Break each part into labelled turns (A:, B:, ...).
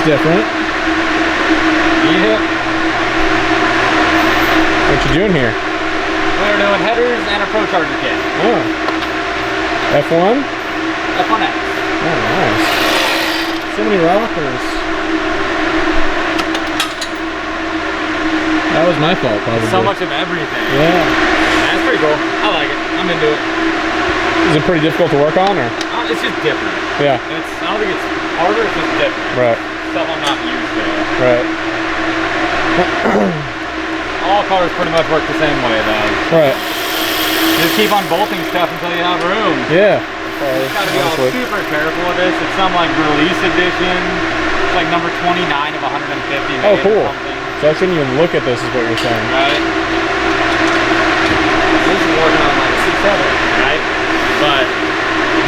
A: different.
B: Yeah.
A: What you doing here?
B: We're doing headers and a Pro Charger kit.
A: Oh. F1?
B: F1X.
A: Oh, nice. So many rockers. That was my fault, probably.
B: So much of everything.
A: Yeah.
B: That's pretty cool. I like it. I'm into it.
A: Is it pretty difficult to work on, or?
B: It's just different.
A: Yeah.
B: I don't think it's harder, it's just different.
A: Right.
B: Stuff I'm not used to.
A: Right.
B: All cars pretty much work the same way, though.
A: Right.
B: Just keep on bolting stuff until you have room.
A: Yeah.
B: You gotta be all super careful with this. It's some like release edition. It's like number 29 of 150.
A: Oh, cool. So I shouldn't even look at this, is what you're saying.
B: Right. This is working on like a C7, right? But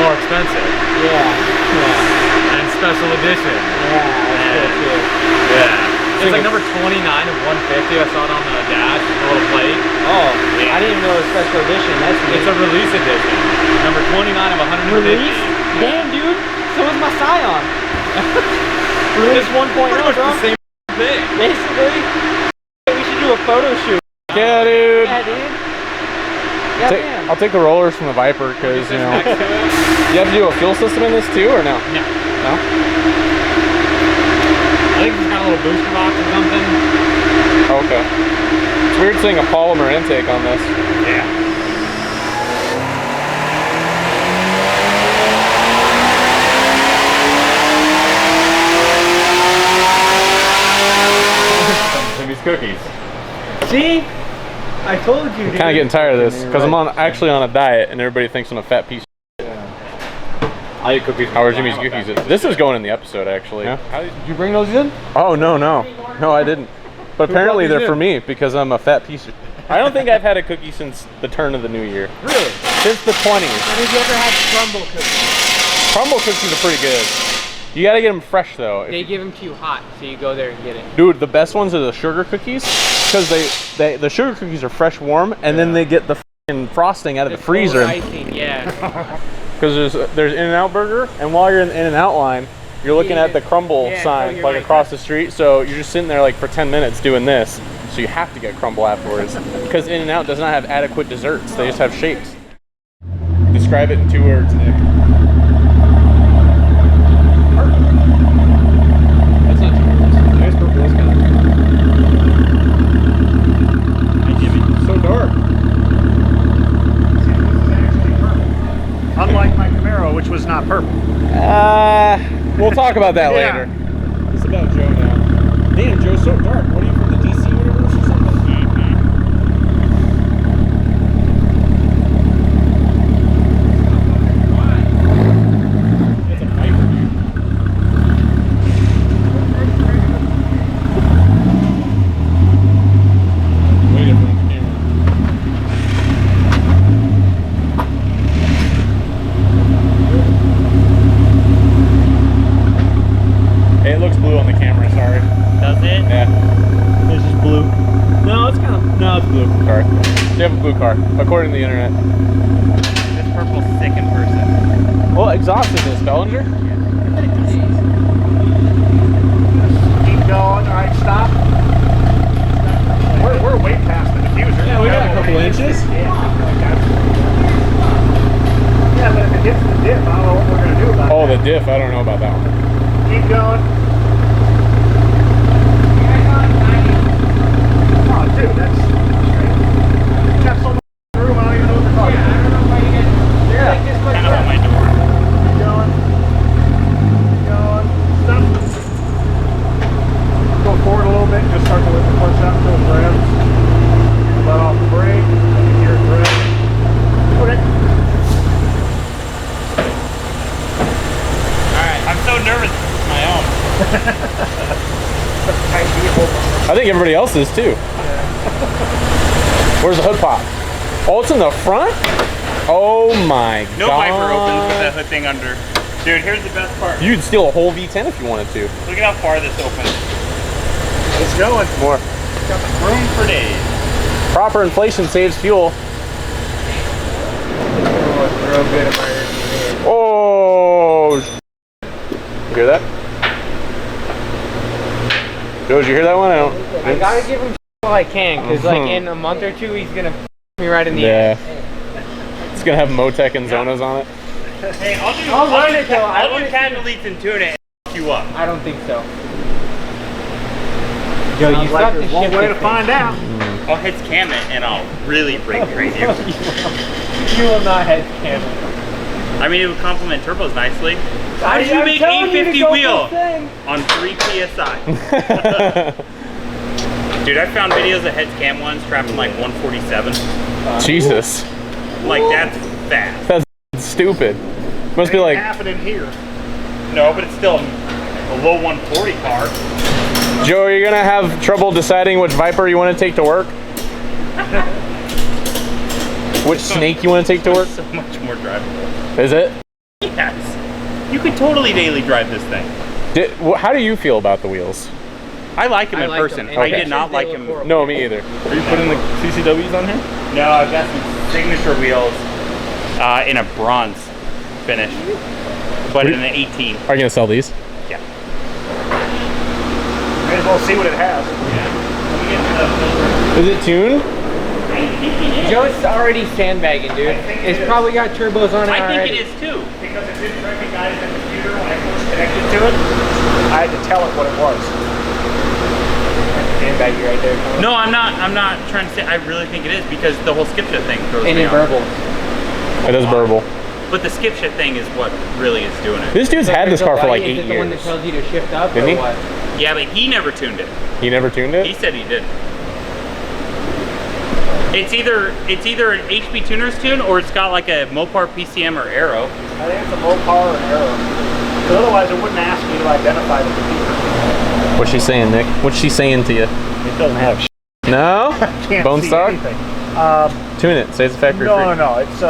B: more expensive. Yeah. Yeah. And special edition. Yeah. That's cool too. Yeah. It's like number 29 of 150. I saw it on the dash, the little plate. Oh, yeah. I didn't even know it was special edition. That's neat. It's a release edition. Number 29 of 150. Release? Yeah. Damn, dude. So is my Scion. Release 1.0, bro. The same thing. Basically. We should do a photo shoot.
A: Yeah, dude.
B: Yeah, dude. Yeah,
A: I'll take the rollers from the Viper because, you know. You have to do a fuel system in this too, or no?
B: No.
A: No?
B: I think it's got a little booster box or something.
A: Okay. It's weird seeing a polymer intake on this.
B: Yeah. Jimmy's cookies. See? I told you.
A: I'm kind of getting tired of this because I'm actually on a diet and everybody thinks I'm a fat piece.
B: I eat cookies.
A: How are Jimmy's cookies? This is going in the episode, actually.
B: Yeah. Did you bring those in?
A: Oh, no, no. No, I didn't. But apparently they're for me because I'm a fat piece of... I don't think I've had a cookie since the turn of the new year.
B: Really?
A: Since the 20s.
B: Have you ever had crumble cookies?
A: Crumble cookies are pretty good. You gotta get them fresh, though.
C: They give them to you hot, so you go there and get it.
A: Dude, the best ones are the sugar cookies because the sugar cookies are fresh warm and then they get the f***ing frosting out of the freezer.
C: Icing, yeah.
A: Because there's In-N-Out Burger, and while you're in the In-N-Out line, you're looking at the crumble sign like across the street, so you're just sitting there like for 10 minutes doing this, so you have to get crumble afterwards because In-N-Out does not have adequate desserts, they just have shakes. Describe it in 2 words, Nick. Perfect. That's not 2 words. Nice purple is kind of... I give it. So dark.
D: Unlike my Camaro, which was not purple.
A: We'll talk about that later. It's about Joe now. Damn, Joe's so dark. What are you, from the DC universe or something? It's a Viper, dude. Way different on the camera. It looks blue on the camera, sorry.
C: Does it?
A: Yeah.
D: It's just blue.
A: No, it's kind of, no, it's blue. Sorry. You have a blue car, according to the internet.
C: This purple's sick in person.
A: Well, exhaust is this, Bellinger?
D: Keep going. All right, stop. We're way past the diffuser.
A: Yeah, we got a couple inches.
D: Yeah, but if it hits the dip, I don't know what we're going to do about it.
A: Oh, the diff, I don't know about that one.
D: Keep going. Oh, dude, that's straight. You got so much room, I don't even know what they're talking about.
C: I don't know why you guys like this much.
B: Kind of on my door.
D: Keep going. Keep going. Stop. Go forward a little bit. Just start to lift the clutch out until it grabs. Let off the brake. Let me hear it grab. Okay.
C: Alright, I'm so nervous. It's my own.
A: I think everybody else is too. Where's the hood pop? Oh, it's in the front? Oh my god.
C: No Viper opens with that hood thing under. Dude, here's the best part.
A: You'd steal a whole V10 if you wanted to.
C: Look at how far this opens.
D: It's going.
A: More.
C: Got room for days.
A: Proper inflation saves fuel. Oh, you hear that? Joe, did you hear that one?
E: I gotta give him all I can, because like in a month or two, he's gonna me right in the
A: ass. It's gonna have Motec and Zonas on it.
C: Hey, I'll do candle leaks and tune it and you up.
E: I don't think so. Joe, you
D: like
E: got the
D: there's one way to find out.
C: I'll hit cam it and I'll really brake train you.
E: You will not head cam.
C: I mean, it would complement turbos nicely. How did you make 850 wheel on 3 PSI? Dude, I found videos of heads cam ones trapping like 147.
A: Jesus.
C: Like, that's fast.
A: That's stupid. Must be like
D: happening here.
C: No, but it's still a low 140 car.
A: Joe, are you gonna have trouble deciding which Viper you want to take to work? Which snake you want to take to work?
C: So much more drivable.
A: Is it?
C: Yes. You could totally daily drive this thing.
A: How do you feel about the wheels?
C: I like him in person.
A: Okay.
C: I did not like him.
A: No, me either.
B: Are you putting the CCWs on here?
C: No, I've got some signature wheels in a bronze finish, but in an 18.
A: Are you gonna sell these?
C: Yeah.
D: May as well see what it has.
A: Is it tuned?
E: Joe's already sandbagging, dude. It's probably got turbos on it
C: I think
E: already.
C: it is too.
D: Because it didn't recognize the computer when I first connected to it. I had to tell it what it was.
E: Sandbaggy right there.
C: No, I'm not trying to say. I really think it is because the whole skip shift thing throws
E: And
C: me
E: it
C: off.
E: burbles.
A: It does burble.
C: But the skip shift thing is what really is doing it.
A: This dude's had this car for like
E: Is
A: 8
E: it the one that
A: years.
E: tells you to shift up
A: Didn't
E: or
A: he?
E: what?
C: Yeah, but he never tuned it.
A: He never tuned it?
C: He said he did. It's either an HP tuner's tune or it's got like a Mopar PCM or Aero.
D: I think it's a Mopar or Aero. Because otherwise it wouldn't ask me to identify the computer.
A: What's she saying, Nick? What's she saying to you?
D: It doesn't have shit.
A: No?
D: Can't
A: Bone
D: see
A: stock?
D: anything.
A: Tune it. Say it's a factory free.
D: No, it's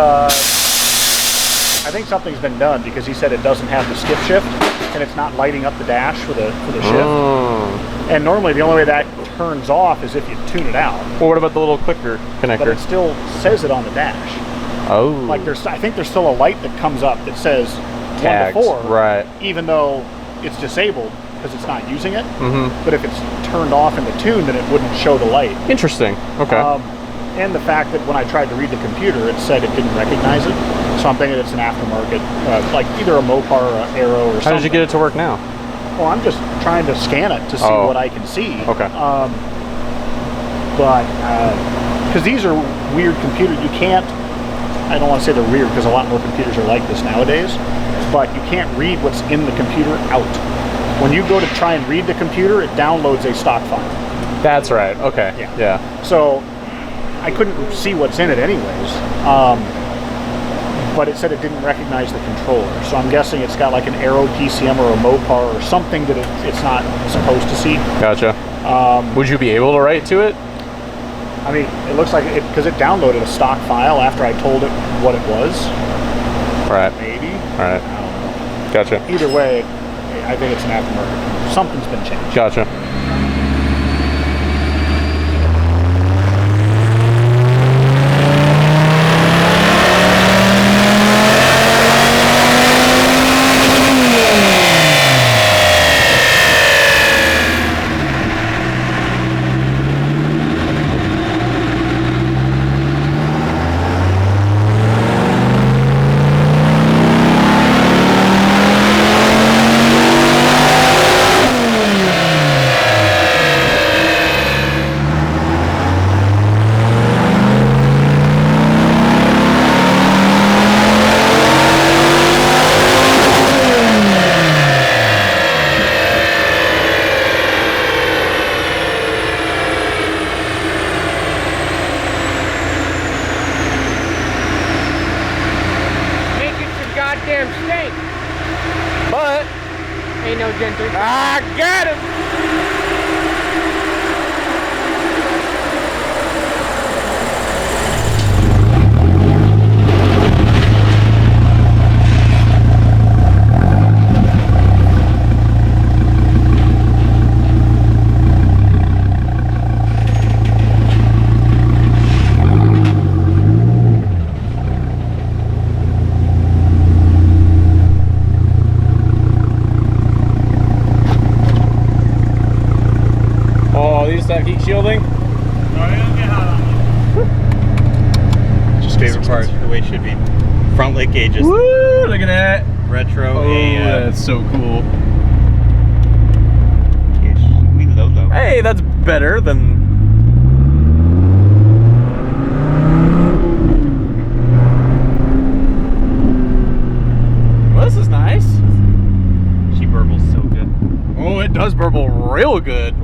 D: I think something's been done because he said it doesn't have the skip shift and it's not lighting up the dash for the shift.
A: Oh.
D: And normally the only way that turns off is if you tune it out.
A: Well, what about the little clicker connector?
D: But it still says it on the dash.
A: Oh.
D: Like I think there's still a light that comes up that says
A: Tags,
D: 1 to 4,
A: right.
D: even though it's disabled because it's not using it.
A: Mm-hmm.
D: But if it's turned off in the tune, then it wouldn't show the light.
A: Interesting. Okay.
D: And the fact that when I tried to read the computer, it said it didn't recognize it. So I'm thinking it's an aftermarket, like either a Mopar or an Aero or something.
A: How did you get it to work now?
D: Well, I'm just trying to scan it to see what I can see.
A: Okay.
D: Because these are weird computers. You can't, I don't want to say they're weird because a lot more computers are like this nowadays, but you can't read what's in the computer out. When you go to try and read the computer, it downloads a stock file.
A: That's right. Okay. Yeah.
D: So I couldn't see what's in it anyways. But it said it didn't recognize the controller. So I'm guessing it's got like an Aero PCM or a Mopar or something that it's not supposed to see.
A: Gotcha. Would you be able to write to it?
D: I mean, it looks like it, because it downloaded a stock file after I told it what it was.
A: Right.
D: Maybe.
A: Right.
D: I don't know.
A: Gotcha.
D: Either way, I think it's an aftermarket. Something's been changed.
A: Gotcha.
E: Goddamn steak.
A: But
E: Ain't no gentleman.
A: I got him. nice to have heat shielding.
C: Just favorite part, the way it should be. Front light gauges.
A: Woo! Look at that.
C: Retro
A: Oh,
C: AM.
A: that's so cool.
C: We low.
A: Hey, that's better than. Well, this is nice.
C: She burbles so good.
A: Oh, it does burble real good.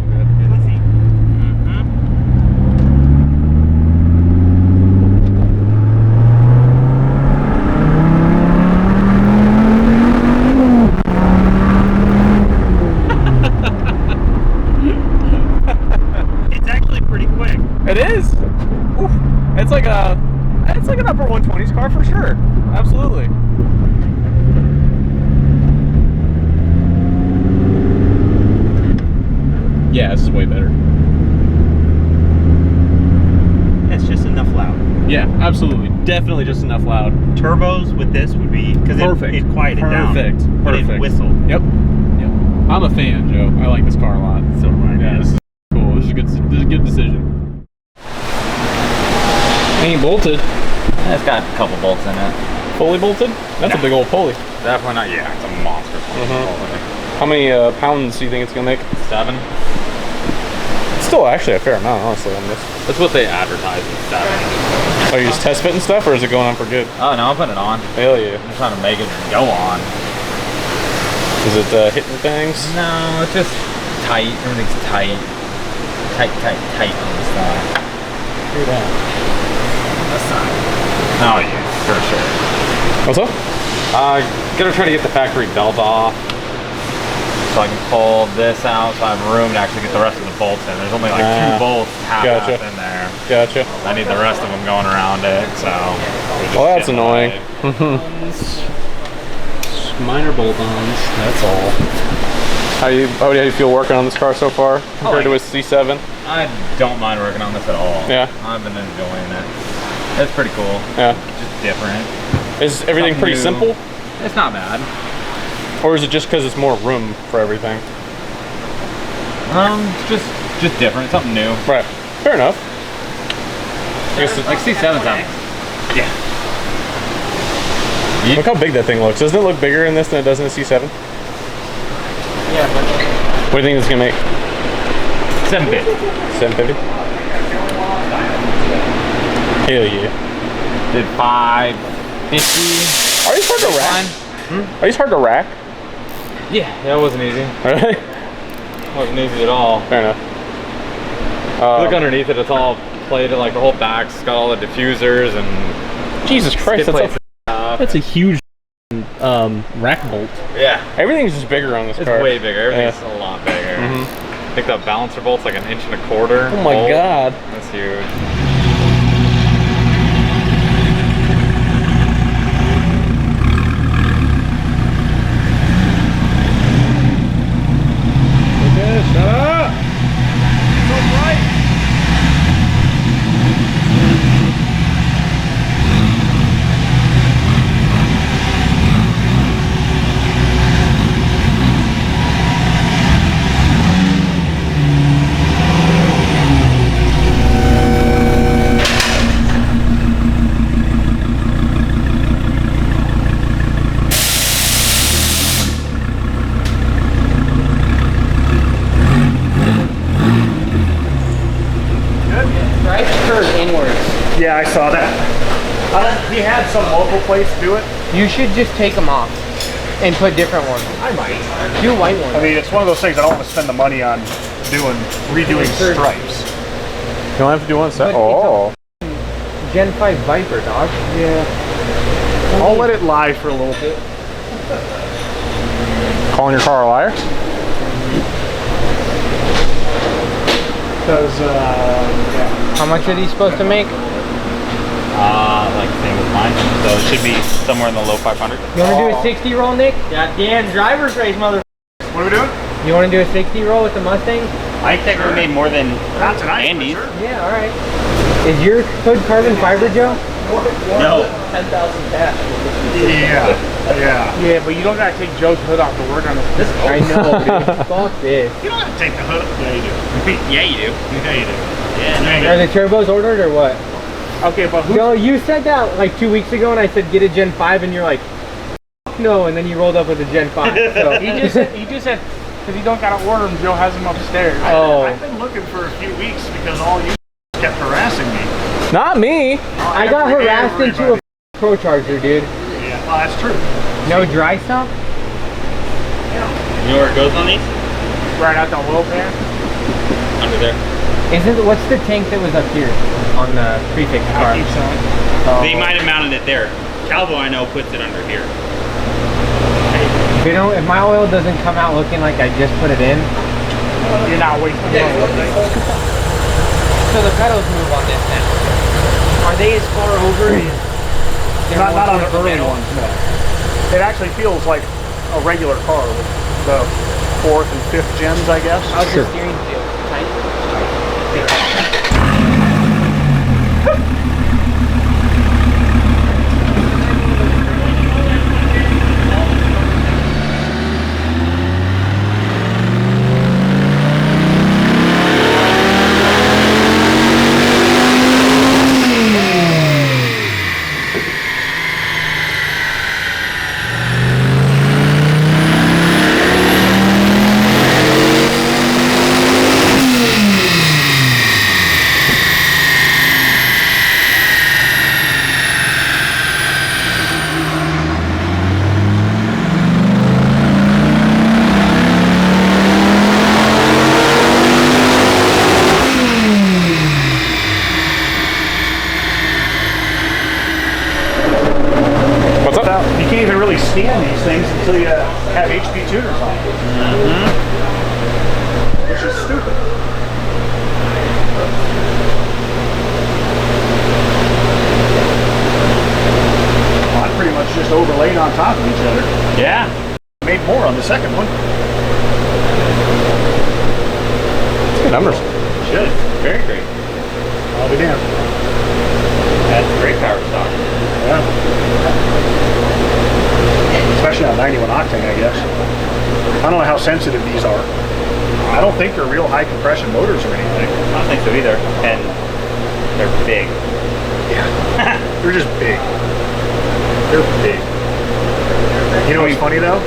C: It's actually pretty quick.
A: It is. Oof. It's like an upper 120s car for sure. Absolutely. Yeah, this is way better.
C: It's just enough loud.
A: Yeah, absolutely. Definitely just enough loud.
C: Turbos with this would be because it quieted down.
A: Perfect.
C: But it whistled.
A: Yep. I'm a fan, Joe. I like this car a lot.
C: So do I.
A: Yeah, this is cool. This is a good decision. Ain't bolted.
B: It's got a couple bolts in it.
A: Fully bolted? That's a big old pulley.
B: Definitely not. Yeah, it's a monster.
A: How many pounds do you think it's gonna make?
B: 7.
A: It's still actually a fair amount, honestly, on this.
B: That's what they advertise as 7.
A: Are you just test fitting stuff, or is it going on for good?
B: Oh no, I'm putting it on.
A: Hell yeah.
B: I'm trying to make it go on.
A: Is it hitting things?
B: No, it's just tight. Everything's tight. Tight on the side.
A: Look at that.
B: On this side. Oh yeah, for sure.
A: What's up?
B: Gonna try to get the factory belt off so I can pull this out so I have room to actually get the rest of the bolts in. There's only like 2 bolts half in there.
A: Gotcha.
B: I need the rest of them going around it, so.
A: Well, that's annoying.
B: Minor bolt-ons, that's all.
A: How do you feel working on this car so far compared to a C7?
B: I don't mind working on this at all.
A: Yeah.
B: I've been enjoying it. It's pretty cool.
A: Yeah.
B: Just different.
A: Is everything pretty simple?
B: It's not bad.
A: Or is it just because it's more room for everything?
B: Just different, something new.
A: Right. Fair enough. I guess
B: Like C7's out. Yeah.
A: Look how big that thing looks. Doesn't it look bigger in this than it does in a C7?
E: Yeah, but
A: What do you think it's gonna make?
B: 750.
A: 750? Hell yeah.
B: Did 550.
A: Are these hard to rack? Are these hard to rack?
B: Yeah, that wasn't easy.
A: Really?
B: Wasn't easy at all.
A: Fair enough.
B: Look underneath it, it's all plated, like the whole back's got all the diffusers and
A: Jesus Christ,
B: skid plates.
A: that's a huge rack bolt.
B: Yeah.
A: Everything's just bigger on this
B: It's
A: car.
B: way bigger. Everything's a lot bigger. I think that balancer bolt's like 1.25 inches.
A: Oh my god.
B: That's huge.
A: Shut up! So bright!
D: Yeah, I saw that. He had some local place do it.
E: you should just take them off and put different ones.
D: I might.
E: Do white ones.
D: I mean, it's one of those things I don't want to spend the money on redoing stripes.
A: You don't have to do one set.
E: But
A: Oh.
E: Gen 5 Viper, dog.
D: Yeah. I'll let it lie for a little bit.
A: Calling your car a liar?
D: Because, yeah.
E: How much are these supposed to make?
C: Like same as mine. So it should be somewhere in the low 500.
E: You want to do a 60 roll, Nick? Goddamn driver's race, mother.
D: What are we doing?
E: You want to do a 60 roll with the Mustang?
C: I think we made more than
D: Not tonight.
C: Andy's.
D: For sure.
E: Yeah, all right. Is your hood carbon fiber, Joe?
C: No.
E: 10,000 cash.
D: Yeah. Yeah.
E: Yeah, but you don't gotta take Joe's hood off to work on this. I know, dude. Fuck this.
D: You don't have to take the hood. Yeah, you do.
C: Yeah, you do.
D: Yeah, you do.
C: Yeah,
E: Are the turbos ordered or what?
D: Okay, but who?
E: No, you said that like 2 weeks ago, and I said get a Gen 5, and you're like, no, and then you rolled up with a Gen 5. So
F: He just said, because he don't gotta order them, Joe has them upstairs.
E: Oh.
D: I've been looking for a few weeks because all you kept harassing me.
A: Not me.
E: I got harassed into a Pro Charger, dude.
D: Yeah, well, that's true.
E: No dry stuff?
C: You know where it goes on these?
F: Right out the oil pan.
C: Under there.
E: What's the tank that was up here on the prefix car?
C: They might have mounted it there. Calvo, I know, puts it under here.
E: If my oil doesn't come out looking like I just put it in,
F: You're not wasting oil.
E: so the pedals move on this now. Are they as far over as
D: Not on the early ones, no. It actually feels like a regular car with the 4th and 5th gens, I guess.
E: How's the steering feel? Tight?
D: You can't even really stand these things until you have HP tuners on. Which is stupid. Well, I pretty much just overlaid on top of each other.
C: Yeah.
D: Made more on the second one.
A: Good numbers.
C: Should. Very great.
D: I'll be damned.
C: That's great power stock.
D: Yeah. Especially on 91 octane, I guess. I don't know how sensitive these are. I don't think they're real high compression motors or anything.
C: I don't think so either. And they're big.
D: Yeah. They're just big. They're big. You know what's funny though?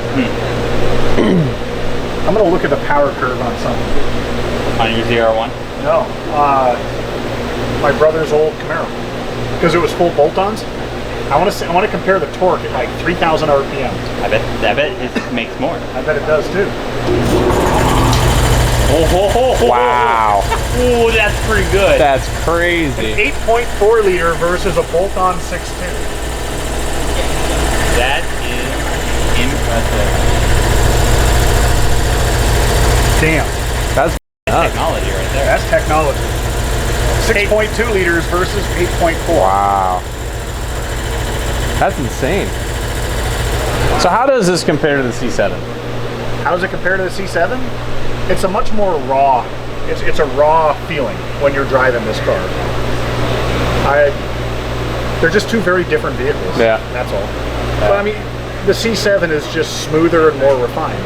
D: I'm gonna look at the power curve on something.
C: On your ZR1?
D: No. My brother's old Camaro. Because it was full bolt-ons. I want to compare the torque at like 3,000 RPM.
C: I bet it makes more.
D: I bet it does too.
C: Oh,
A: Wow.
C: Ooh, that's pretty good.
A: That's crazy.
D: 8.4 liter versus a bolt-on 6.2.
C: That is impressive.
D: Damn.
A: That's nuts.
C: Technology right there.
D: That's technology. 6.2 liters versus 8.4.
A: Wow. That's insane. So how does this compare to the C7?
D: How does it compare to the C7? It's a much more raw, it's a raw feeling when you're driving this car. They're just two very different vehicles.
A: Yeah.
D: That's all. But I mean, the C7 is just smoother and more refined.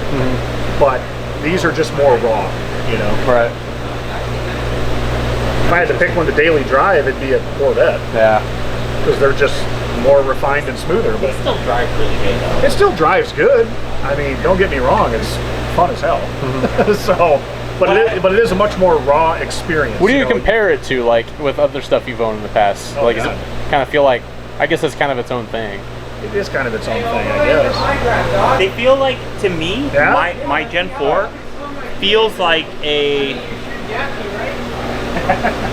D: But these are just more raw, you know?
A: Right.
D: If I had to pick one to daily drive, it'd be a Corvette.
A: Yeah.
D: Because they're just more refined and smoother. But
C: It still drives really good though.
D: it still drives good. I mean, don't get me wrong, it's fun as hell. So, but it is a much more raw experience.
A: What do you
D: know?
A: compare it to, like, with other stuff you've owned in the past?
D: Oh,
A: like, does
D: God.
A: it kind of feel like, I guess it's kind of its own thing.
D: It is kind of its own thing, I guess.
C: They feel like, to me,
D: Yeah?
C: my Gen 4 feels like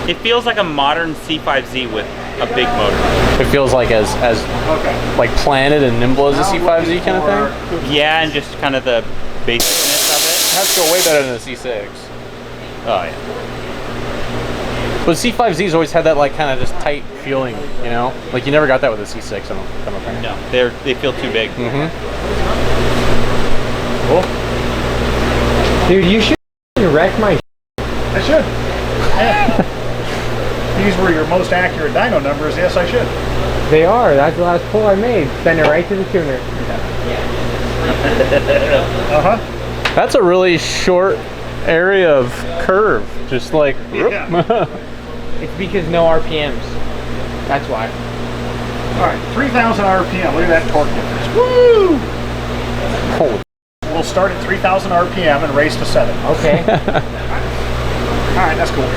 C: it feels like a modern C5Z with a big motor.
A: It feels like as
D: Okay.
A: like planted and nimble as a C5Z kind of thing.
C: Yeah, and just kind of the basicness of
A: It has to go way better than a C6.
C: it. Oh yeah.
A: But C5Z's always had that like kind of just tight feeling, you know? Like you never got that with a C6, I don't think.
C: No, they feel too big.
D: Cool.
E: Dude, you should wreck my
D: I should. Yeah. These were your most accurate dyno numbers. Yes, I should.
E: They are. That's the last pull I made. Send it right to the tuner.
A: That's a really short area of curve. Just like.
D: Yeah.
E: It's because no RPMs. That's why.
D: All right, 3,000 RPM. Look at that torque difference. Woo!
A: Holy.
D: We'll start at 3,000 RPM and race to 7.
E: Okay.
D: All right, that's cool.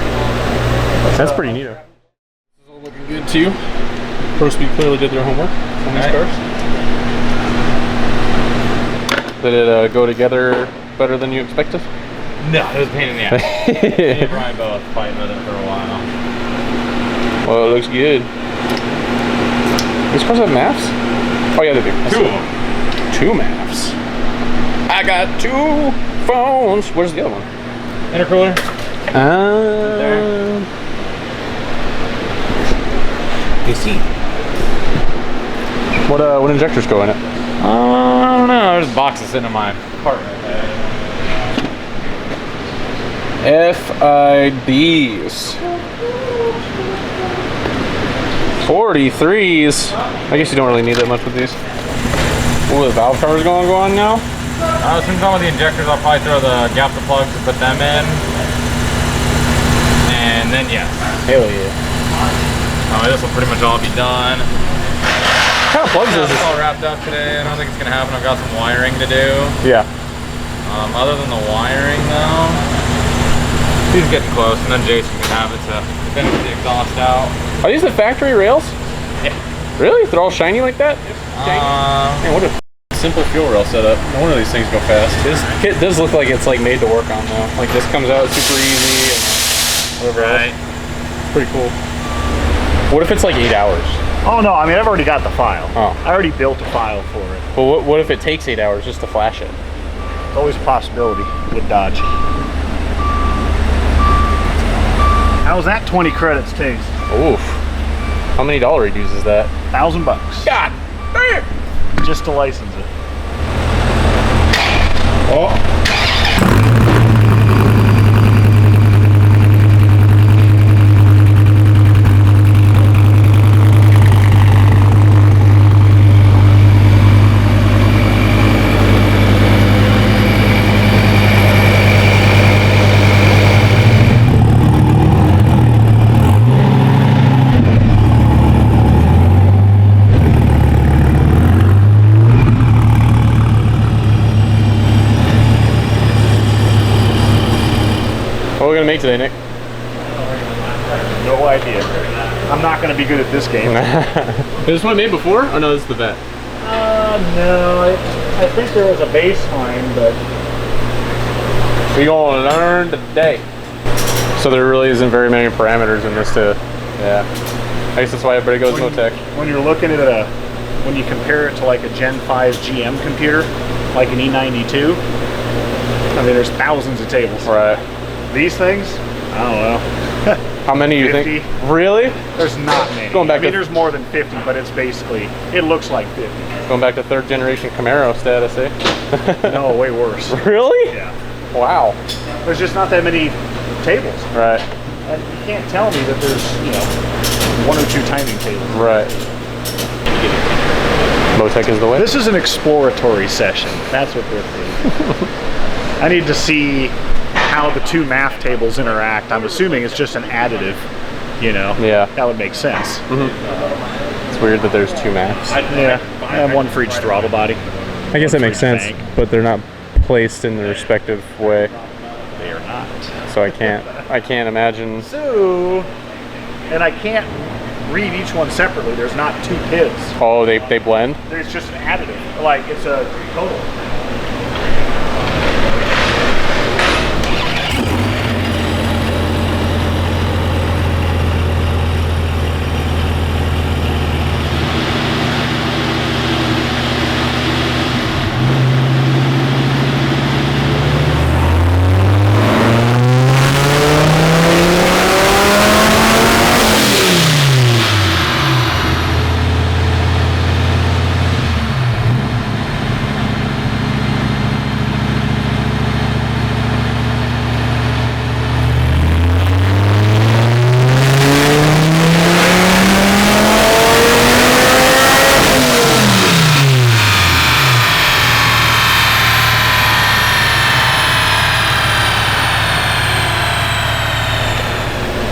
A: That's pretty neat. This is all looking good too. Prospeed clearly did their homework on these cars. Did it go together better than you expected?
B: No, it was a pain in the ass. Me and Brian both fighting with it for a while.
A: Well, it looks good. These cars have maps? Oh yeah, they do.
B: Two of them.
A: 2 maps. I got 2 phones. Where's the other one?
B: Intercooler.
A: AC. What injectors go in it?
B: I don't know. There's boxes sitting in my cart right there.
A: FIDs. 43s. I guess you don't really need that much with these. Oh, the valve covers going on now?
B: As soon as I'm with the injectors, I'll probably throw the gap to plugs and put them in. And then, yeah.
A: Hell yeah.
B: This will pretty much all be done.
A: What kind of plugs is
B: It's
A: this?
B: all wrapped up today. I don't think it's going to happen. I've got some wiring to do.
A: Yeah.
B: Other than the wiring, though, he's getting close. And then Jason can have it to finish the exhaust out.
A: Are these the factory rails?
B: Yeah.
A: Really? They're all shiny like that? Man, what a simple fuel rail setup. No wonder these things go fast. This kit does look like it's like made to work on though. Like this comes out super easy and whatever else. Pretty cool. What if it's like 8 hours?
D: Oh no, I mean I've already got the file.
A: Oh.
D: I already built a file for it.
A: Well, what if it takes 8 hours just to flash it?
D: It's always a possibility with Dodge. How's that 20 credits taste?
A: Oof. How many dollar reduce is that?
D: $1,000.
A: God damn!
D: Just to license it.
A: Oh. What are we gonna make today, Nick?
D: No idea. I'm not going to be good at this game.
A: Is this one I made before? Oh no, this is the vet.
D: No, I think there was a baseline, but
A: We're gonna learn today. So there really isn't very many parameters in this to, yeah. I guess that's why everybody goes Motec.
D: when you're looking at when you compare it to like a Gen 5 GM computer, like an E92, I mean, there's thousands of tables.
A: Right.
D: These things, I don't know.
A: How many do you
D: 50.
A: think? Really?
D: There's not many.
A: Going back
D: I mean,
A: to-
D: there's more than 50, but it's basically, it looks like 50.
A: Going back to 3rd generation Camaro status, eh?
D: No, way worse.
A: Really?
D: Yeah.
A: Wow.
D: There's just not that many tables.
A: Right.
D: And you can't tell me that there's, 1 or 2 timing tables.
A: Right. Motec is the way.
D: This is an exploratory session. That's what this is. I need to see how the 2 math tables interact. I'm assuming it's just an additive,
A: Yeah.
D: That would make sense.
A: It's weird that there's 2 maps.
D: Yeah, and 1 for each throttle body.
A: I guess that makes
D: for each
A: sense,
D: bank.
A: but they're not placed in the respective way,
D: They are not.
A: so I can't imagine.
D: So, and I can't read each one separately. There's not 2 PIDs.
A: Oh, they blend.
D: There's just an additive. Like, it's a total.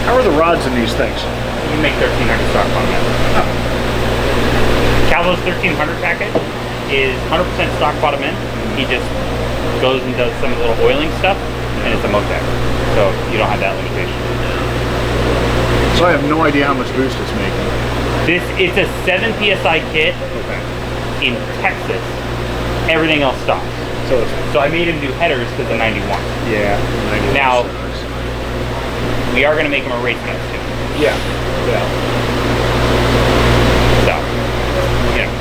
D: How are the rods in these things?
C: You can make 1300 stock on that. Calvo's 1300 packet is 100% stock bottom end. He just goes and does some of the little oiling stuff, and it's a Motec, so you don't have that limitation.
D: So I have no idea how much boost it's making.
C: It's a 7 psi kit in Texas. Everything else stops. So I made him do headers because the 91.
D: Yeah. 91
C: Now
D: sucks.
C: we are going to make him a race gas too.
D: Yeah. Yeah.
C: So, you know,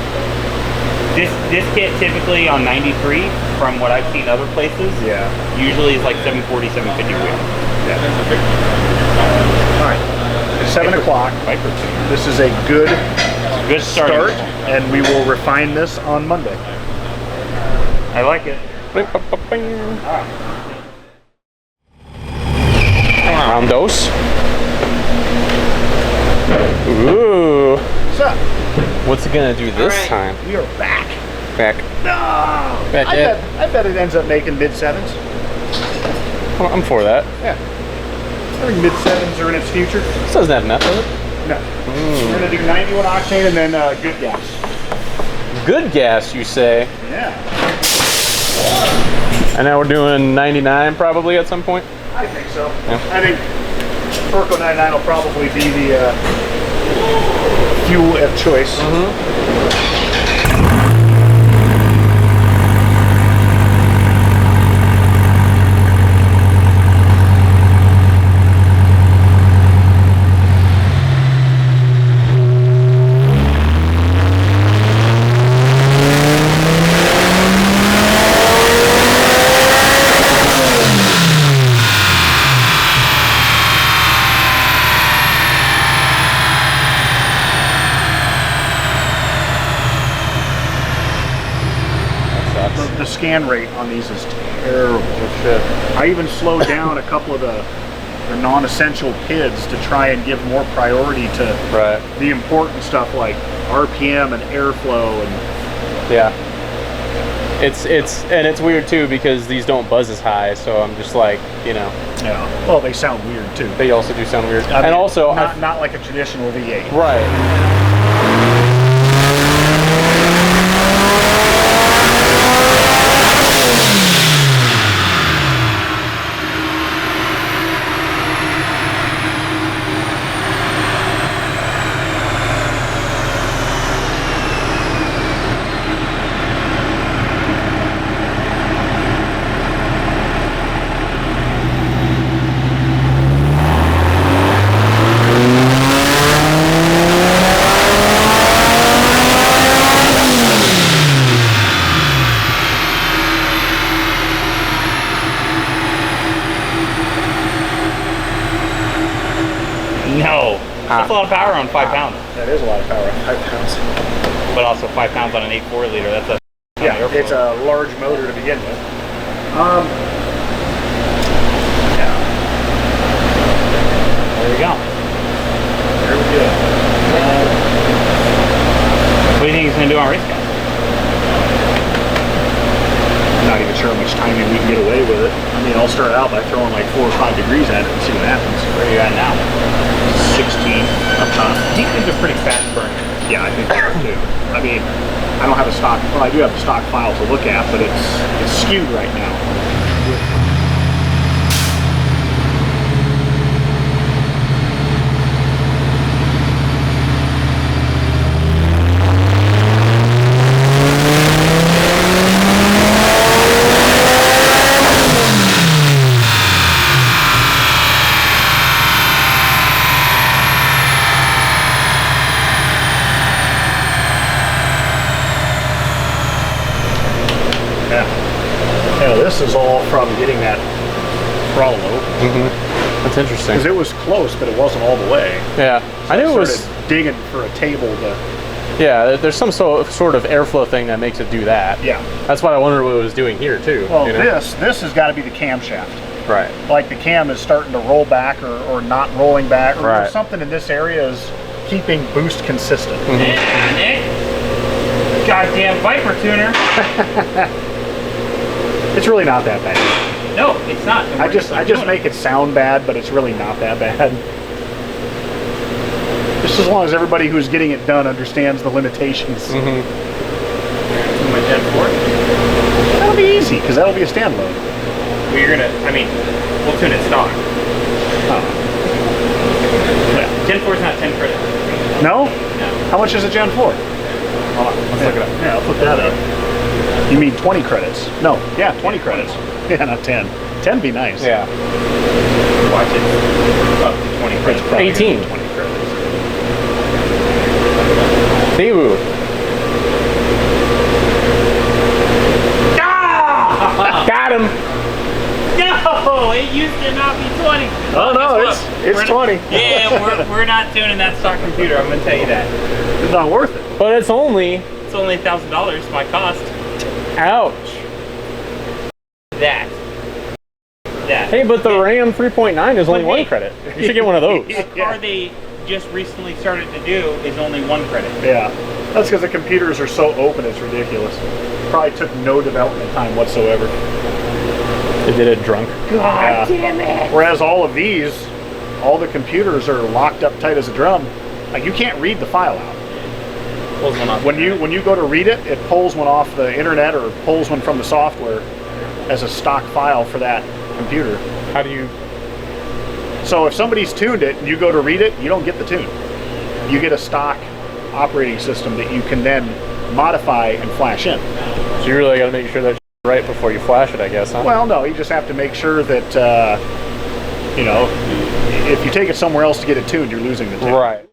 C: this kit typically on 93, from what I've seen other places, usually is like 740, 750 wheel.
D: Yeah. All right. 7 o'clock. This is a good start, and we will refine this on Monday.
C: I like it.
A: Roundos. Ooh.
D: What's up?
A: What's it gonna do this time?
D: We are back.
A: Back.
D: No! I bet it ends up making mid-sevens.
A: I'm for that.
D: Yeah. I think mid-sevens are in its future.
A: This doesn't have meth in it.
D: No. We're gonna do 91 octane and then good gas.
A: Good gas, you say?
D: Yeah.
A: And now we're doing 99 probably at some point?
D: I think so.
A: Yeah.
D: I think Turco 99 will probably be the fuel of choice. The scan rate on these is terrible. I even slowed down a couple of the non-essential PIDs to try and give more priority to the important stuff like RPM and airflow and
A: it's weird too because these don't buzz as high, so I'm just like, you know.
D: Yeah. Well, they sound weird too.
A: They also do sound weird.
D: I mean,
A: and also
D: not like a traditional V8.
A: Right.
C: No. That's a lot of power on 5 pounds.
D: That is a lot of power on 5 pounds.
C: But also 5 pounds on an 8.4 liter. That's a
D: it's a large motor to begin with.
C: There we go.
D: There we go.
C: What do you think he's going to do on race gas?
D: I'm not even sure how much timing we can get away with it. I mean, I'll start out by throwing like 4 or 5 degrees at it and see what happens.
C: Where are you at now?
D: 16 up top.
C: These things are pretty fast burning.
D: Yeah, I think they are too. I mean, I don't have a stock, well, I do have the stock file to look at, but it's skewed right now. Yeah, this is all from getting that throttle open.
A: That's interesting.
D: Because it was close, but it wasn't all the way.
A: Yeah,
D: So
A: I knew it was
D: digging for a table to.
A: Yeah, there's some sort of airflow thing that makes it do that.
D: Yeah.
A: That's why I wondered what it was doing here too.
D: Well,
A: you know?
D: this has got to be the camshaft.
A: Right.
D: Like the cam is starting to roll back or not rolling back, or
A: Right.
D: something in this area is keeping boost consistent.
C: Yeah, Nick. Goddamn Viper tuner.
D: It's really not that bad.
C: No, it's not.
D: I just make it sound bad, but it's really not that bad. Just as long as everybody who's getting it done understands the limitations.
C: My Gen 4?
D: That'll be easy, because that'll be a standalone.
C: Well, you're gonna, I mean, we'll tune it stock.
D: Oh. Yeah.
C: Gen 4 is not 10 credits.
D: No?
C: No.
D: How much is a Gen 4?
C: Hold on, let's look it up.
D: Yeah, I'll put that up. You mean 20 credits? No, yeah, 20 credits. Yeah, not 10. 10 be nice.
A: Yeah.
C: Watch it. Up to 20 credits.
D: Probably
A: 18.
D: 20 credits.
A: Siwu. Got him.
C: No, it used to not be 20.
D: Oh no,
C: Guess
D: it's
C: what?
D: 20.
C: Yeah, we're not tuning that stock computer. I'm gonna tell you that.
D: It's not worth it.
A: But it's only.
C: It's only $1,000 my cost.
A: Ouch.
C: That.
A: Hey, but the RAM 3.9 is only
C: But
A: 1
C: hey,
A: credit. You should get one of those.
C: The car they just recently started to do is only 1 credit.
D: Yeah, that's because the computers are so open, it's ridiculous. Probably took no development time whatsoever.
A: They did it drunk.
D: God damn it! Whereas all of these, all the computers are locked up tight as a drum. Like you can't read the file out.
C: Pulls one off.
D: When you go to read it, it pulls one off the internet or pulls one from the software as a stock file for that computer.
A: How do you?
D: So if somebody's tuned it and you go to read it, you don't get the tune. You get a stock operating system that you can then modify and flash in.
A: So you really got to make sure that's right before you flash it, I guess, huh?
D: Well, no, you just have to make sure that, you know, if you take it somewhere else to get it tuned, you're losing the tune.
A: Right.